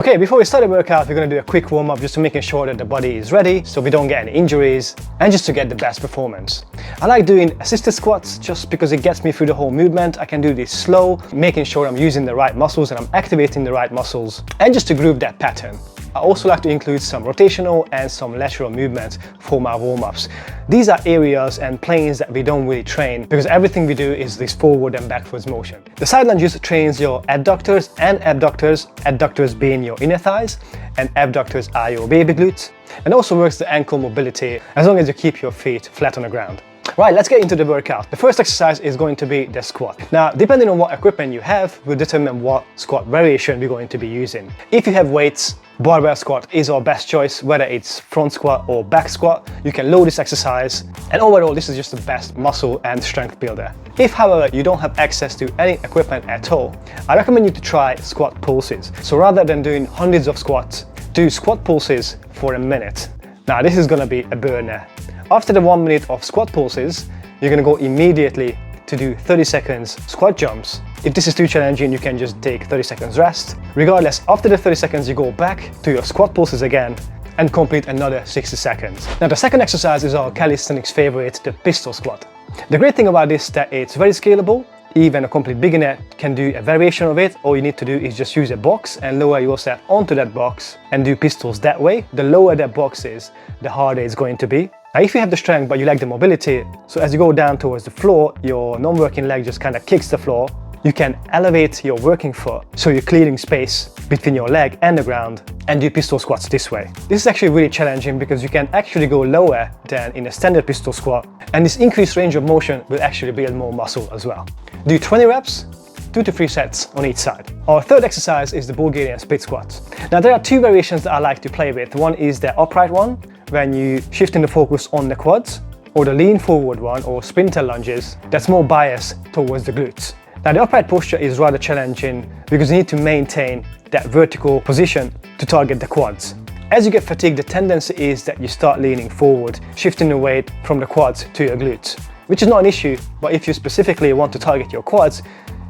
Okay, before we start the workout, we're going to do a quick warm-up just to making sure that the body is ready so we don't get any injuries and just to get the best performance. I like doing assisted squats just because it gets me through the whole movement. I can do this slow, making sure I'm using the right muscles and I'm activating the right muscles, and just to groove that pattern. I also like to include some rotational and some lateral movements for my warm-ups. These are areas and planes that we don't really train because everything we do is this forward and backwards motion. The side lunges trains your adductors and abductors, adductors being your inner thighs and abductors are your baby glutes, and also works the ankle mobility as long as you keep your feet flat on the ground. Right, let's get into the workout. The first exercise is going to be the squat. Now, depending on what equipment you have, will determine what squat variation we're going to be using. If you have weights, barbell squat is our best choice, whether it's front squat or back squat. You can load this exercise, and overall this is just the best muscle and strength builder. If, however, you don't have access to any equipment at all, I recommend you to try squat pulses. So rather than doing hundreds of squats, do squat pulses for a minute. Now this is going to be a burner. After the 1 minute of squat pulses, you're going to go immediately to do 30 seconds squat jumps. If this is too challenging, you can just take 30 seconds rest. Regardless, after the 30 seconds, you go back to your squat pulses again and complete another 60 seconds. Now the second exercise is our calisthenics favorite, the pistol squat. The great thing about this is that it's very scalable. Even a complete beginner can do a variation of it. All you need to do is just use a box and lower yourself onto that box and do pistols that way. The lower that box is, the harder it's going to be. Now if you have the strength but you lack the mobility, so as you go down towards the floor, your non-working leg just kind of kicks the floor, you can elevate your working foot so you're clearing space between your leg and the ground and do pistol squats this way. This is actually really challenging because you can actually go lower than in a standard pistol squat, and this increased range of motion will actually build more muscle as well. Do 20 reps, 2 to 3 sets on each side. Our third exercise is the Bulgarian split squats. Now there are two variations that I like to play with. One is the upright one, when you shifting the focus on the quads, or the lean forward one or sprinter lunges that's more biased towards the glutes. Now the upright posture is rather challenging because you need to maintain that vertical position to target the quads. As you get fatigued, the tendency is that you start leaning forward, shifting the weight from the quads to your glutes, which is not an issue, but if you specifically want to target your quads,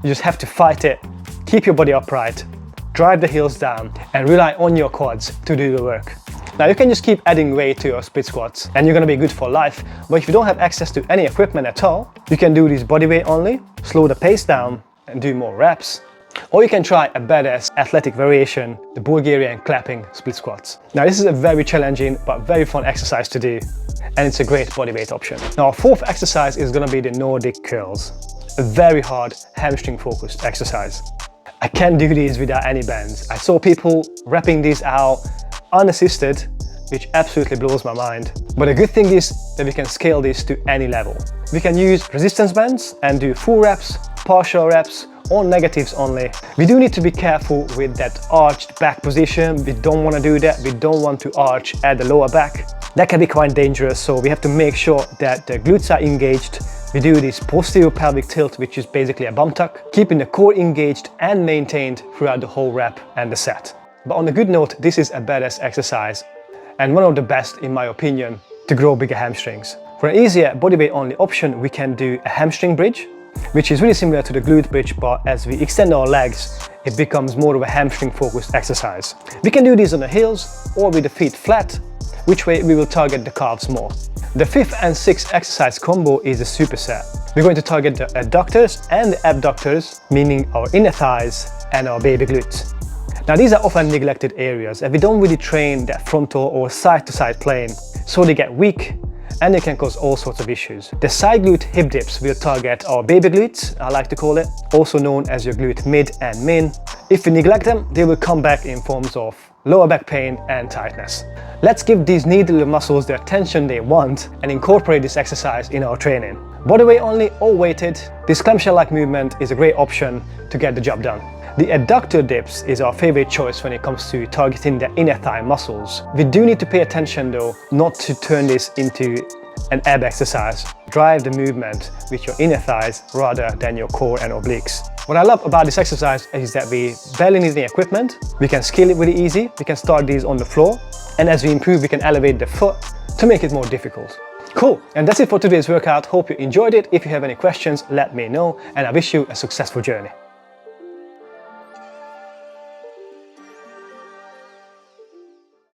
you just have to fight it, keep your body upright, drive the heels down and rely on your quads to do the work. Now you can just keep adding weight to your split squats and you're going to be good for life, but if you don't have access to any equipment at all, you can do these body weight only, slow the pace down and do more reps. Or you can try a badass athletic variation, the Bulgarian clapping split squats. Now this is a very challenging but very fun exercise to do, and it's a great body weight option. Now our fourth exercise is going to be the Nordic Curls, a very hard hamstring focused exercise. I can't do these without any bands. I saw people repping these out unassisted, which absolutely blows my mind. But the good thing is that we can scale this to any level. We can use resistance bands and do full reps, partial reps, or negatives only. We do need to be careful with that arched back position. We don't want to do that. We don't want to arch at the lower back. That can be quite dangerous, so we have to make sure that the glutes are engaged. We do this posterior pelvic tilt, which is basically a bum tuck, keeping the core engaged and maintained throughout the whole rep and the set. But on a good note, this is a badass exercise and one of the best, in my opinion, to grow bigger hamstrings. For an easier bodyweight only option, we can do a hamstring bridge, which is really similar to the glute bridge, but as we extend our legs, it becomes more of a hamstring focused exercise. We can do these on the heels or with the feet flat, which way we will target the calves more. The fifth and sixth exercise combo is a superset. We're going to target the adductors and the abductors, meaning our inner thighs and our baby glutes. Now these are often neglected areas and we don't really train that frontal or side-to-side plane, so they get weak and they can cause all sorts of issues. The side glute hip dips will target our baby glutes, I like to call it, also known as your glute mid and min. If we neglect them, they will come back in forms of lower back pain and tightness. Let's give these needle muscles the attention they want and incorporate this exercise in our training. Bodyweight only or weighted, this clamshell-like movement is a great option to get the job done. The adductor dips is our favorite choice when it comes to targeting the inner thigh muscles. We do need to pay attention though, not to turn this into an ab exercise. Drive the movement with your inner thighs rather than your core and obliques. What I love about this exercise is that we barely need any equipment. We can scale it really easy. We can start these on the floor, and as we improve, we can elevate the foot to make it more difficult. Cool, and that's it for today's workout. Hope you enjoyed it. If you have any questions, let me know, and I wish you a successful journey.